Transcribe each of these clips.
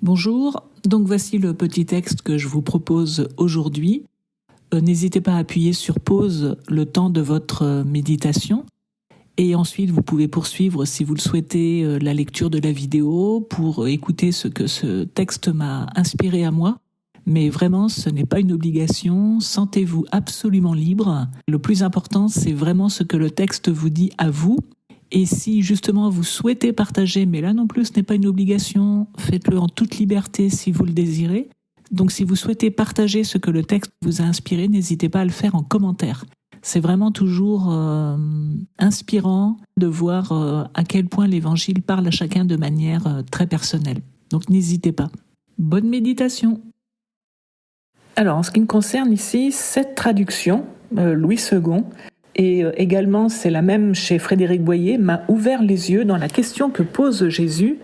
Bonjour, donc voici le petit texte que je vous propose aujourd'hui. N'hésitez pas à appuyer sur pause le temps de votre méditation et ensuite vous pouvez poursuivre si vous le souhaitez la lecture de la vidéo pour écouter ce que ce texte m'a inspiré à moi. Mais vraiment, ce n'est pas une obligation, sentez-vous absolument libre. Le plus important, c'est vraiment ce que le texte vous dit à vous. Et si justement vous souhaitez partager, mais là non plus ce n'est pas une obligation, faites-le en toute liberté si vous le désirez. Donc si vous souhaitez partager ce que le texte vous a inspiré, n'hésitez pas à le faire en commentaire. C'est vraiment toujours inspirant de voir à quel point l'Évangile parle à chacun de manière très personnelle. Donc n'hésitez pas. Bonne méditation. Alors en ce qui me concerne ici, cette traduction, Louis II, et également, c'est la même chez Frédéric Boyer, m'a ouvert les yeux dans la question que pose Jésus.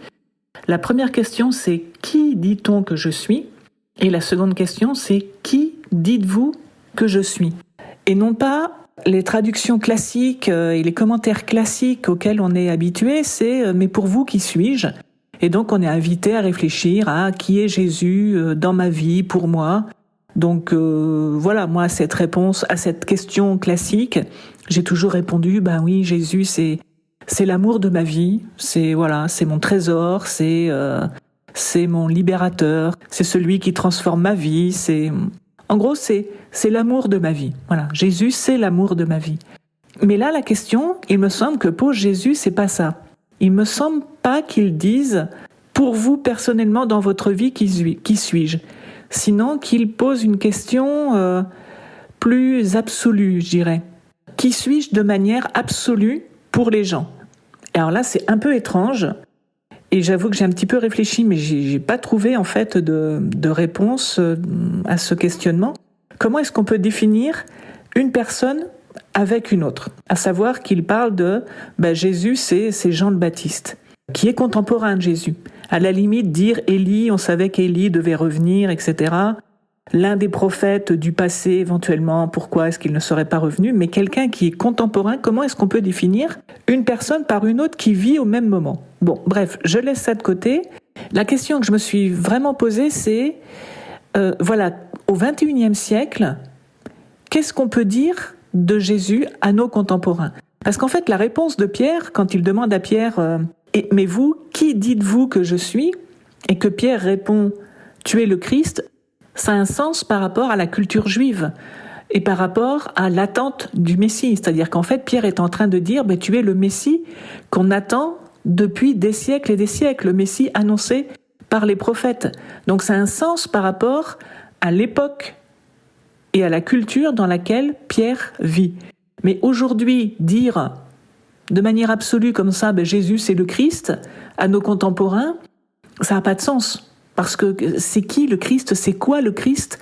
La première question, c'est « Qui dit-on que je suis ?» Et la seconde question, c'est « Qui dites-vous que je suis ?» Et non pas les traductions classiques et les commentaires classiques auxquels on est habitué, c'est « Mais pour vous, qui suis-je ?» Et donc, on est invité à réfléchir à « Qui est Jésus dans ma vie, pour moi ?» Donc voilà, moi, cette réponse à cette question classique, j'ai toujours répondu, ben oui, Jésus, c'est l'amour de ma vie, c'est mon trésor, c'est mon libérateur, c'est celui qui transforme ma vie, en gros, c'est l'amour de ma vie. Voilà, Jésus, c'est l'amour de ma vie. Mais là, la question, il me semble que pour Jésus, c'est pas ça. Il me semble pas qu'il dise, pour vous personnellement dans votre vie, qui suis-je ? Sinon qu'il pose une question plus absolue, je dirais. Qui suis-je de manière absolue pour les gens ? Alors là, c'est un peu étrange, et j'avoue que j'ai un petit peu réfléchi, mais j'ai pas trouvé en fait de réponse à ce questionnement. Comment est-ce qu'on peut définir une personne avec une autre ? À savoir qu'il parle de Jésus, c'est Jean le Baptiste, qui est contemporain de Jésus. À la limite, dire Élie, on savait qu'Élie devait revenir, etc. L'un des prophètes du passé, éventuellement, pourquoi est-ce qu'il ne serait pas revenu ? Mais quelqu'un qui est contemporain, comment est-ce qu'on peut définir une personne par une autre qui vit au même moment ? Bon, bref, je laisse ça de côté. La question que je me suis vraiment posée, c'est, au XXIe siècle, qu'est-ce qu'on peut dire de Jésus à nos contemporains ? Parce qu'en fait, la réponse de Pierre, quand il demande à Pierre... Mais vous, qui dites-vous que je suis ? Et que Pierre répond « Tu es le Christ », ça a un sens par rapport à la culture juive et par rapport à l'attente du Messie. C'est-à-dire qu'en fait, Pierre est en train de dire « Tu es le Messie qu'on attend depuis des siècles et des siècles, le Messie annoncé par les prophètes ». Donc ça a un sens par rapport à l'époque et à la culture dans laquelle Pierre vit. Mais aujourd'hui, dire... de manière absolue comme ça, Jésus c'est le Christ, à nos contemporains, ça n'a pas de sens. Parce que c'est qui le Christ ? C'est quoi le Christ ?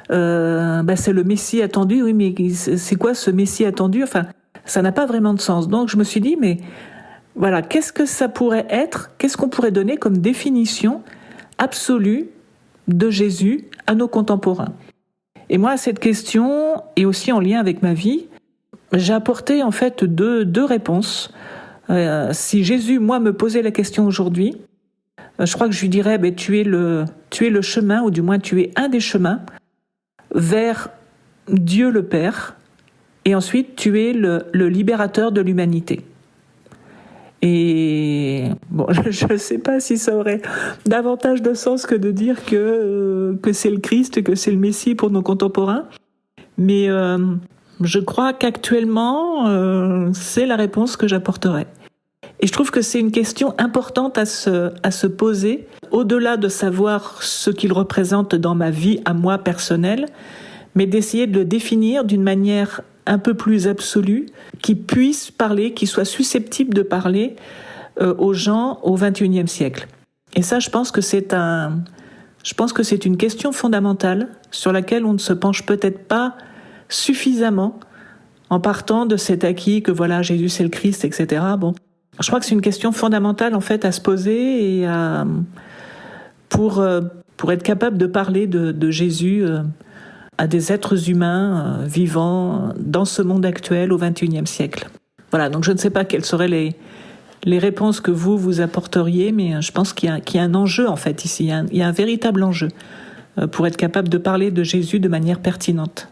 C'est le Messie attendu, oui, mais c'est quoi ce Messie attendu ? Enfin, ça n'a pas vraiment de sens. Donc je me suis dit, mais voilà, qu'est-ce que ça pourrait être ? Qu'est-ce qu'on pourrait donner comme définition absolue de Jésus à nos contemporains ? Et moi, cette question est aussi en lien avec ma vie. J'ai apporté en fait deux réponses. Si Jésus, moi, me posait la question aujourd'hui, je crois que je lui dirais tu es le chemin, ou du moins tu es un des chemins, vers Dieu le Père, et ensuite tu es le libérateur de l'humanité. Et bon, je ne sais pas si ça aurait davantage de sens que de dire que c'est le Christ, que c'est le Messie pour nos contemporains, mais... je crois qu'actuellement, c'est la réponse que j'apporterai. Et je trouve que c'est une question importante à se poser, au-delà de savoir ce qu'il représente dans ma vie à moi personnelle, mais d'essayer de le définir d'une manière un peu plus absolue, qui puisse parler, qui soit susceptible de parler aux gens au XXIe siècle. Et ça, je pense que c'est une question fondamentale sur laquelle on ne se penche peut-être pas suffisamment en partant de cet acquis que voilà, Jésus c'est le Christ, etc. Bon, je crois que c'est une question fondamentale en fait à se poser et pour être capable de parler de Jésus à des êtres humains vivant dans ce monde actuel au XXIe siècle. Voilà, donc je ne sais pas quelles seraient les réponses que vous apporteriez, mais je pense qu'il y a un enjeu en fait ici, il y a un véritable enjeu pour être capable de parler de Jésus de manière pertinente.